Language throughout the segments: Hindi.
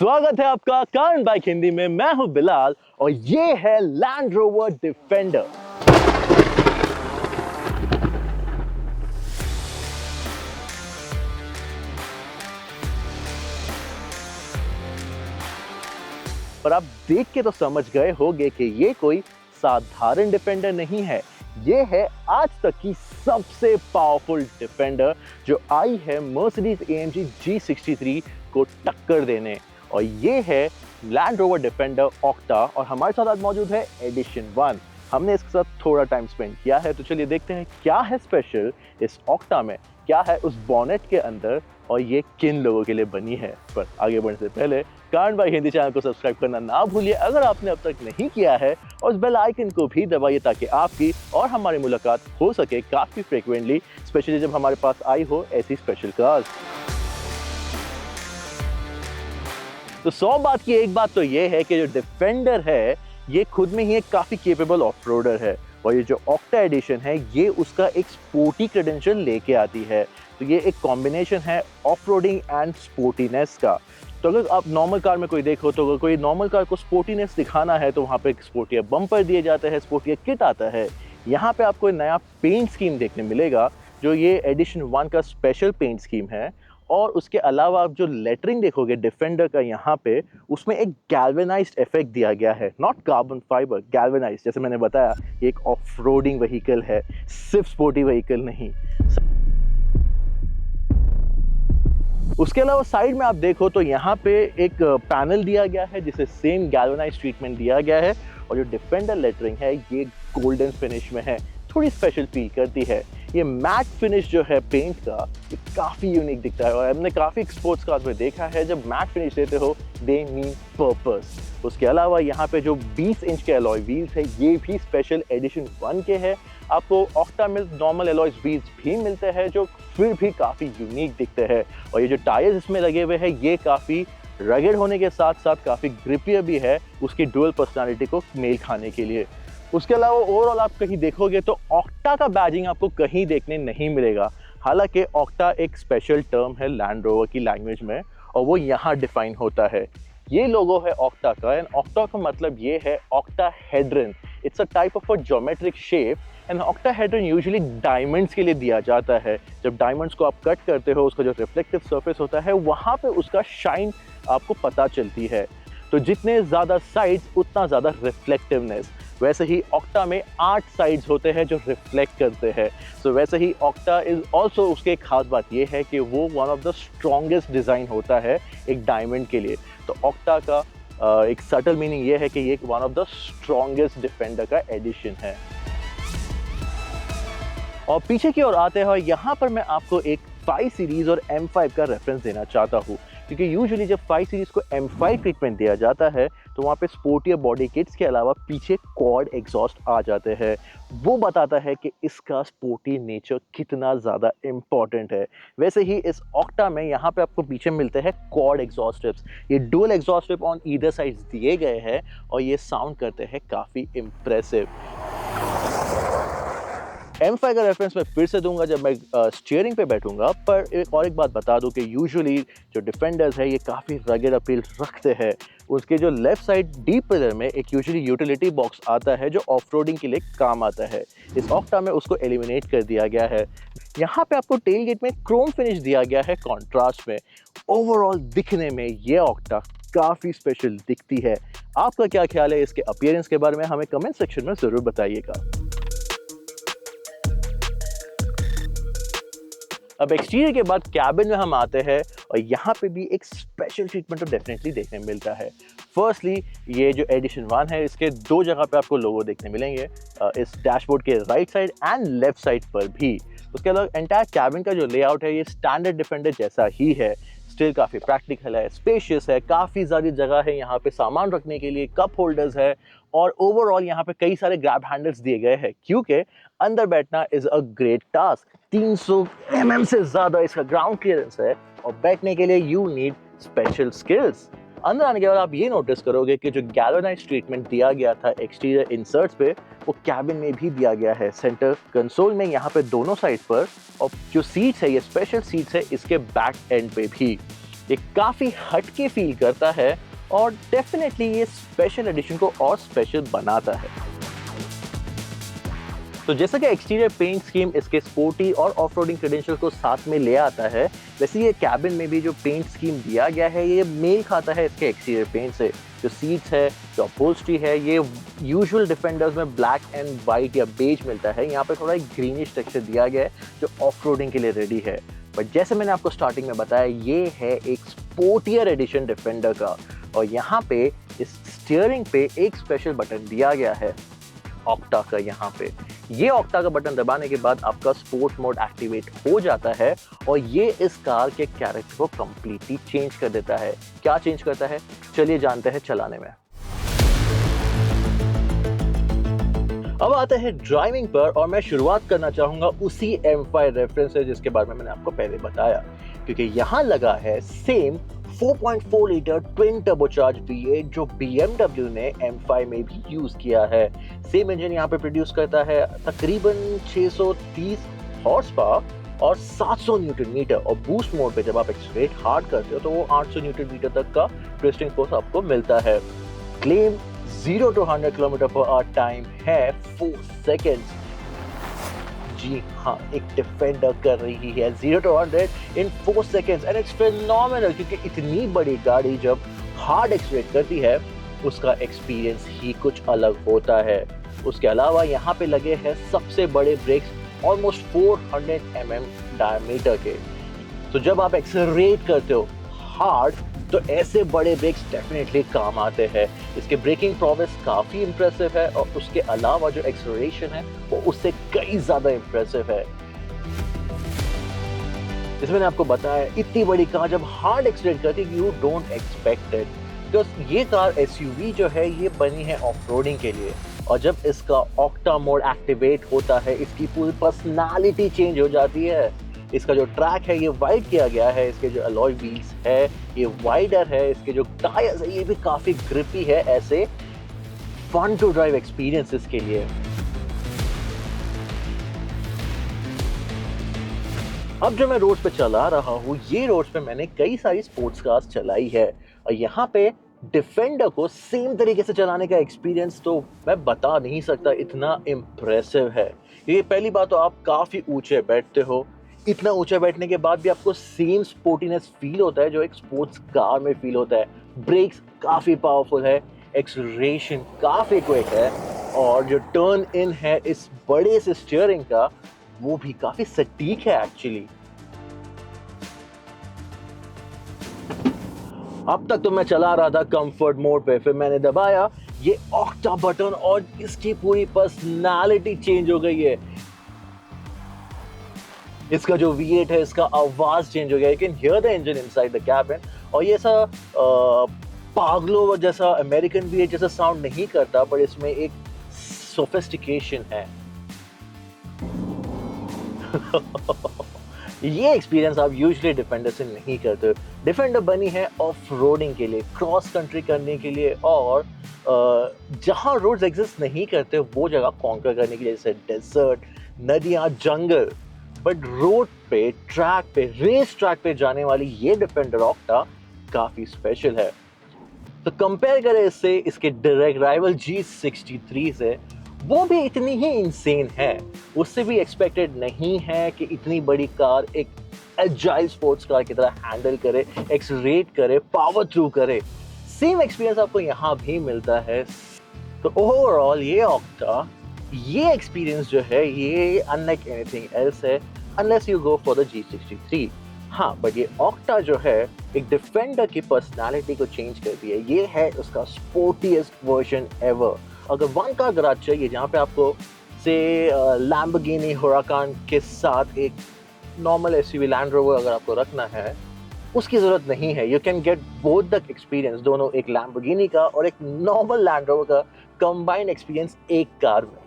स्वागत है आपका कारण बाइक हिंदी में। मैं हूं बिलाल और ये है लैंड रोवर डिफेंडर। पर आप देख के तो समझ गए होंगे कि ये कोई साधारण डिफेंडर नहीं है। ये है आज तक की सबसे पावरफुल डिफेंडर जो आई है मर्सिडीज AMG G63 को टक्कर देने। और ये है लैंड रोवर डिफेंडर ऑक्टा और हमारे साथ आज मौजूद है एडिशन 1। हमने इसके साथ थोड़ा टाइम स्पेंड किया है, तो चलिए देखते हैं क्या है स्पेशल इस ऑक्टा में, क्या है उस बॉनेट के अंदर और ये किन लोगों के लिए बनी है। पर आगे बढ़ने से पहले कारण बाइक हिंदी चैनल को सब्सक्राइब करना ना भूलिए अगर आपने अब तक नहीं किया है, और उस बेल आइकन को भी दबाइए ताकि आपकी और हमारी मुलाकात हो सके काफ़ी फ्रिक्वेंटली, स्पेशली जब हमारे पास आई हो ऐसी स्पेशल कार्स। तो 100 बात की एक बात तो ये है कि जो डिफेंडर है ये खुद में ही एक काफ़ी केपेबल ऑफ रोडर है, और ये जो ऑक्टा एडिशन है ये उसका एक स्पोर्टी क्रेडेंशियल लेके आती है। तो ये एक कॉम्बिनेशन है ऑफ रोडिंग एंड स्पोर्टीनेस का। तो अगर आप नॉर्मल कार में कोई देखो तो अगर कोई नॉर्मल कार को स्पोर्टीनेस दिखाना है तो वहाँ पे एक स्पोर्टियर बम्पर दिए जाते हैं, स्पोर्टियर किट आता है। यहाँ पे आपको एक नया पेंट स्कीम देखने मिलेगा जो ये एडिशन 1 का स्पेशल पेंट स्कीम है। और उसके अलावा आप जो लेटरिंग देखोगे डिफेंडर का यहाँ पे, उसमें एक गैल्वेनाइज्ड इफेक्ट दिया गया है, नॉट कार्बन फाइबर, गैल्वेनाइज्ड। जैसे मैंने बताया ये एक ऑफ रोडिंग व्हीकल है, सिर्फ स्पोर्टी व्हीकल नहीं। उसके अलावा साइड में आप देखो तो यहाँ पे एक पैनल दिया गया है जिसे सेम गैल्वेनाइज्ड ट्रीटमेंट दिया गया है, और जो डिफेंडर लेटरिंग है ये गोल्डन फिनिश में है, थोड़ी स्पेशल फील करती है। ये मैट फिनिश जो है पेंट का ये काफ़ी यूनिक दिखता है, और हमने काफ़ी स्पोर्ट्स कार्स में देखा है जब मैट फिनिश देते हो दे मीन पर्पस। उसके अलावा यहाँ पे जो 20 इंच के अलॉय व्हील्स है ये भी स्पेशल एडिशन 1 के हैं। आपको ऑक्टा में नॉर्मल अलॉय व्हील्स भी मिलते हैं जो फिर भी काफ़ी यूनिक दिखते हैं, और ये जो टायर्स इसमें लगे हुए हैं ये काफ़ी रगेड होने के साथ साथ काफ़ी ग्रिपियर भी है उसकी डुअल पर्सनालिटी को मेल खाने के लिए। उसके अलावा ओवरऑल आप कहीं देखोगे तो ऑक्टा का बैजिंग आपको कहीं देखने नहीं मिलेगा। हालांकि ऑक्टा एक स्पेशल टर्म है लैंड रोवर की लैंग्वेज में, और वो यहाँ डिफाइन होता है। ये लोगो है ऑक्टा का, एंड ऑक्टा का मतलब ये है octahedron. It's a type of a geometric shape, and octahedron usually diamonds के लिए दिया जाता है। जब डायमंड्स को आप कट करते हो उसका जो रिफ्लेक्टिव सरफेस होता है वहाँ पे उसका शाइन आपको पता चलती है। तो जितने ज़्यादा साइड्स उतना ज़्यादा रिफ्लेक्टिवनेस। वैसे ही ऑक्टा में 8 साइड्स होते हैं जो रिफ्लेक्ट करते हैं। सो वैसे ही ऑक्टा इज ऑल्सो, उसके एक खास बात ये है कि वो one of the strongest design होता है एक डायमंड के लिए। तो ऑक्टा का एक सटल मीनिंग ये है कि ये one of the strongest defender का एडिशन है। और पीछे की ओर आते हैं, यहाँ पर मैं आपको एक 5 सीरीज और M5 का रेफरेंस देना चाहता हूँ, क्योंकि यूजुअली जब 5 सीरीज को M5 ट्रीटमेंट दिया जाता है तो वहाँ पे स्पोर्टियर बॉडी किट्स के अलावा पीछे क्वाड एग्जॉस्ट आ जाते हैं। वो बताता है कि इसका स्पोर्टी नेचर कितना ज़्यादा इम्पॉर्टेंट है। वैसे ही इस ऑक्टा में यहाँ पे आपको पीछे मिलते हैं क्वाड एग्जॉस्ट स्ट्रिप्स। ये dual exhaust strip on either side दिए गए हैं और ये साउंड करते हैं काफ़ी इम्प्रेसिव। M5 का रेफरेंस मैं फिर से दूंगा जब मैं स्टीयरिंग पे बैठूंगा, पर एक बात बता दूं कि यूजुअली जो डिफेंडर्स है ये काफ़ी रगेड अपील रखते हैं। उसके जो लेफ्ट साइड डीप पिलर में एक यूजुअली यूटिलिटी बॉक्स आता है जो ऑफ रोडिंग के लिए काम आता है। इस ऑक्टा में उसको एलिमिनेट कर दिया गया है। यहाँ पे आपको टेल गेट में क्रोम फिनिश दिया गया है कॉन्ट्रास्ट में। ओवरऑल दिखने में ये ऑक्टा काफ़ी स्पेशल दिखती है। आपका क्या ख्याल है इसके अपीयरेंस के बारे में, हमें कमेंट सेक्शन में ज़रूर बताइएगा। अब एक्सटीरियर के बाद कैबिन में हम आते हैं, और यहाँ पे भी एक स्पेशल ट्रीटमेंट तो डेफिनेटली देखने मिलता है। फर्स्टली ये जो एडिशन 1 है इसके 2 जगह पे आपको लोगो देखने मिलेंगे, इस डैशबोर्ड के right side and left side पर भी। उसके अलावा एंटायर कैबिन का जो लेआउट है ये स्टैंडर्ड डिफेंडर जैसा ही है, स्टिल काफ़ी प्रैक्टिकल है, स्पेशियस है, काफ़ी सारी जगह है यहाँ पे सामान रखने के लिए, कप होल्डर्स है, और ओवरऑल यहाँ पे कई सारे ग्रैब हैंडल्स दिए गए हैं क्योंकि अंदर बैठना is a great task. 300 mm से ज़्यादा इसका ग्राउंड क्लियरेंस है, और बैठने के लिए यू नीड स्पेशल स्किल्स। अंदर आने के बाद आप ये नोटिस करोगे कि जो गैल्वेनाइज्ड ट्रीटमेंट दिया गया था एक्सटीरियर इंसर्ट्स पे वो कैबिन में भी दिया गया है, सेंटर कंसोल में यहाँ पे दोनों साइड पर, और जो सीट्स है ये स्पेशल सीट्स है इसके बैक एंड पे भी। ये काफ़ी हटके फील करता है और डेफिनेटली ये स्पेशल एडिशन को और स्पेशल बनाता है। तो जैसा कि एक्सटीरियर पेंट स्कीम इसके स्पोर्टी और ऑफ-रोडिंग क्रेडेंशियल को साथ में ले आता है, वैसे ये कैबिन में भी जो पेंट स्कीम दिया गया है ये मेल खाता है इसके एक्सटीरियर पेंट से। जो सीट्स है, जो अपहोल्स्ट्री है, ये यूजुअल डिफेंडर्स में ब्लैक एंड वाइट या बेज मिलता है, यहाँ पे थोड़ा एक ग्रीनिश टेक्सचर दिया गया है जो ऑफ-रोडिंग के लिए रेडी है। बट जैसे मैंने आपको स्टार्टिंग में बताया, ये है एक स्पोर्टियर एडिशन डिफेंडर का, और यहाँ पे इस स्टीयरिंग पे एक स्पेशल बटन दिया गया है ऑक्टा का। यहाँ पे ये ऑक्टा का बटन दबाने के बाद आपका स्पोर्ट मोड एक्टिवेट हो जाता है और ये इस कार के कैरेक्टर को कंप्लीटली चेंज कर देता है। क्या चेंज करता है, चलिए जानते हैं चलाने में। अब आते हैं ड्राइविंग पर, और मैं शुरुआत करना चाहूंगा उसी M5 रेफरेंस से जिसके बारे में मैंने आपको पहले बताया, क्योंकि यहाँ लगा है same 4.4 litre twin turbocharge V8 जो BMW ने M5 में भी यूज किया है। सेम इंजन यहाँ पे प्रोड्यूस करता है तकरीबन 630 हॉर्स पावर और 700 न्यूटन मीटर, और बूस्ट मोड पे जब आप एक्सीलरेट हार्ड करते हो तो वो 800 न्यूटन मीटर तक का ट्विस्टिंग फोर्स आपको मिलता है। क्लेम 0 to 100 km/h टाइम है 4 सेकेंड्स। जी हाँ, एक डिफेंडर कर रही है 0 to 100 in 4 seconds and it's phenomenal, क्योंकि इतनी बड़ी गाड़ी जब हार्ड एक्सीलरेट करती है उसका एक्सपीरियंस ही कुछ अलग होता है। उसके अलावा यहाँ पे लगे हैं सबसे बड़े ब्रेक्स ऑलमोस्ट 400 mm डायमीटर के। तो जब आप एक्सीलरेट करते हो हार्ड तो ऐसे बड़े ब्रेक्स डेफिनेटली काम आते हैं। इसके ब्रेकिंग प्रोग्रेस काफ़ी इंप्रेसिव है और उसके अलावा जो एक्सेलरेशन है वो उससे कई ज़्यादा इंप्रेसिव है। इसमें मैंने आपको बताया इतनी बड़ी कार जब हार्ड एक्सीलरेट करती है you don't expect it, because ये कार एसयूवी जो है ये बनी है ऑफ रोडिंग के लिए, और जब इसका ऑक्टा मोड एक्टिवेट होता है इसकी पूरी पर्सनालिटी चेंज हो जाती है। इसका जो ट्रैक है ये वाइड किया गया है, इसके जो अलॉय व्हील्स है ये वाइडर है, इसके जो टायर्स है ये भी काफी ग्रिपी है, ऐसे फन टू ड्राइव एक्सपीरियंसेस के लिए। अब जो मैं रोड पे चला रहा हूँ ये रोड पे मैंने कई सारी स्पोर्ट्स कार्स चलाई है, और यहाँ पे डिफेंडर को सेम तरीके से चलाने का एक्सपीरियंस तो मैं बता नहीं सकता, इतना इम्प्रेसिव है। ये पहली बात तो आप काफी ऊंचे बैठते हो, इतना ऊंचा बैठने के बाद भी आपको सेम स्पोर्टीनेस फील होता है जो एक स्पोर्ट्स कार में फील होता है। ब्रेक्स काफ़ी पावरफुल है, एक्सीलरेशन काफ़ी क्विक है, और जो टर्न इन है इस बड़े से स्टीयरिंग का वो भी काफ़ी सटीक है एक्चुअली। अब तक तो मैं चला रहा था कंफर्ट मोड पे, फिर मैंने दबाया ये ऑक्टा बटन और इसकी पूरी पर्सनालिटी चेंज हो गई है। इसका जो V8 है इसका आवाज चेंज हो गया, you can hear the engine inside the cabin, और ये ऐसा पागलो जैसा अमेरिकन V8 जैसा साउंड नहीं करता, पर इसमें एक सोफिस्टिकेशन है। ये एक्सपीरियंस आप यूजुअली डिफेंडर से नहीं करते हो। डिफेंडर बनी है ऑफ रोडिंग के लिए, क्रॉस कंट्री करने के लिए, और जहां रोड्स एग्जिस्ट नहीं करते वो जगह कॉन्कर करने के लिए, जैसे डेजर्ट, नदियां, जंगल। बट रोड पे, ट्रैक पे, रेस ट्रैक पे जाने वाली ये डिफेंडर ऑक्टा काफी स्पेशल है। तो कंपेयर करें इससे इसके डायरेक्ट राइवल G63 से, वो भी इतनी ही इंसेन है, उससे भी एक्सपेक्टेड नहीं है कि इतनी बड़ी कार एक एजाइल स्पोर्ट्स कार की तरह हैंडल करे, एक्सीलरेट करे, पावर थ्रू करे। सेम एक्सपीरियंस आपको यहाँ भी मिलता है। तो ओवरऑल ये ऑक्टा, ये एक्सपीरियंस जो है ये अनलाइक एनीथिंग एल्स है, unless you go for the G63। हाँ, बट ये ऑक्टा जो है एक डिफेंडर की पर्सनालिटी को चेंज करती है। ये है उसका स्पोर्टीएस्ट वर्जन एवर। अगर वन कार गराज चाहिए जहाँ पे आपको से लैम्बोर्गिनी हुराकान के साथ एक नॉर्मल एसयूवी लैंड रोवर अगर आपको रखना है, उसकी ज़रूरत नहीं है। You can get both the experience, दोनों, एक लैम्बोर्गिनी का और एक नॉर्मल लैंड रोवर का कंबाइंड एक्सपीरियंस एक कार में।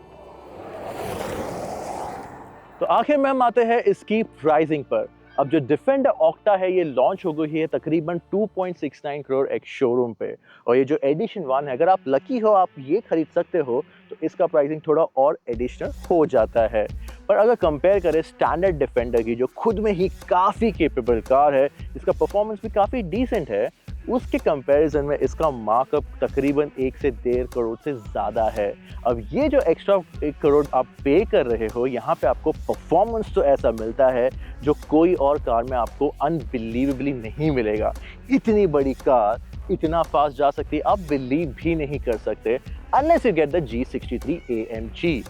तो आखिर में हम आते हैं इसकी प्राइसिंग पर। अब जो डिफेंडर ऑक्टा है ये लॉन्च हो गई है तकरीबन 2.69 करोड़ एक शोरूम पे, और ये जो एडिशन 1 है अगर आप लकी हो आप ये खरीद सकते हो तो इसका प्राइसिंग थोड़ा और एडिशनल हो जाता है। पर अगर कंपेयर करें स्टैंडर्ड डिफेंडर की, जो खुद में ही काफ़ी केपेबल कार है, इसका परफॉर्मेंस भी काफ़ी डिसेंट है, उसके कंपैरिजन में इसका मार्कअप तकरीबन 1 से 1.5 करोड़ से ज़्यादा है। अब ये जो एक्स्ट्रा 1 करोड़ आप पे कर रहे हो, यहाँ पे आपको परफॉर्मेंस तो ऐसा मिलता है जो कोई और कार में आपको अनबिलीवेबली नहीं मिलेगा। इतनी बड़ी कार इतना फास्ट जा सकती है, आप बिलीव भी नहीं कर सकते unless you get the G63 AMG।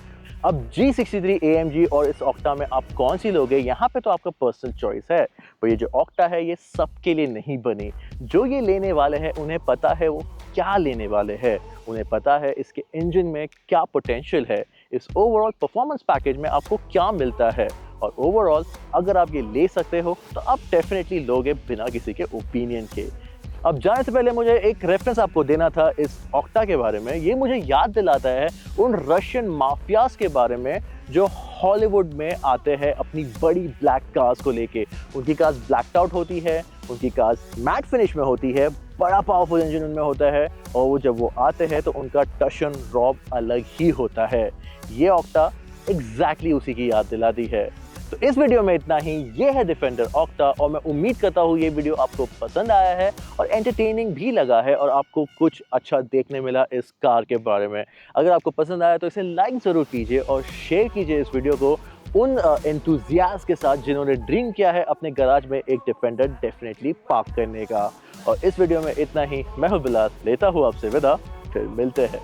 अब G63 AMG और इस ऑक्टा में आप कौन सी लोगे, यहाँ पे तो आपका पर्सनल चॉइस है। पर ये जो ऑक्टा है ये सबके लिए नहीं बनी। जो ये लेने वाले हैं उन्हें पता है वो क्या लेने वाले हैं, उन्हें पता है इसके इंजन में क्या पोटेंशियल है, इस ओवरऑल परफॉर्मेंस पैकेज में आपको क्या मिलता है, और ओवरऑल अगर आप ये ले सकते हो तो आप डेफिनेटली लोगे बिना किसी के ओपिनियन के। अब जाने से पहले मुझे एक रेफरेंस आपको देना था इस ऑक्टा के बारे में। ये मुझे याद दिलाता है उन रशियन माफियाज के बारे में जो हॉलीवुड में आते हैं अपनी बड़ी ब्लैक कार्स को लेके। उनकी कार्स ब्लैक्ड आउट होती है, उनकी कार्स मैट फिनिश में होती है, बड़ा पावरफुल इंजन उनमें होता है, और वो जब वो आते हैं तो उनका टशन रॉब अलग ही होता है। ये ऑक्टा एग्जैक्टली उसी की याद दिलाती है। तो इस वीडियो में इतना ही। ये है डिफेंडर ऑक्टा, और मैं उम्मीद करता हूँ ये वीडियो आपको पसंद आया है और एंटरटेनिंग भी लगा है और आपको कुछ अच्छा देखने मिला इस कार के बारे में। अगर आपको पसंद आया तो इसे लाइक ज़रूर कीजिए और शेयर कीजिए इस वीडियो को उन एंथुजियास्ट के साथ जिन्होंने ड्रीम किया है अपने गैराज में एक डिफेंडर डेफिनेटली पार्क करने का। और इस वीडियो में इतना ही। मैं हूं बिलास, लेता हूँ आपसे विदा, फिर मिलते हैं।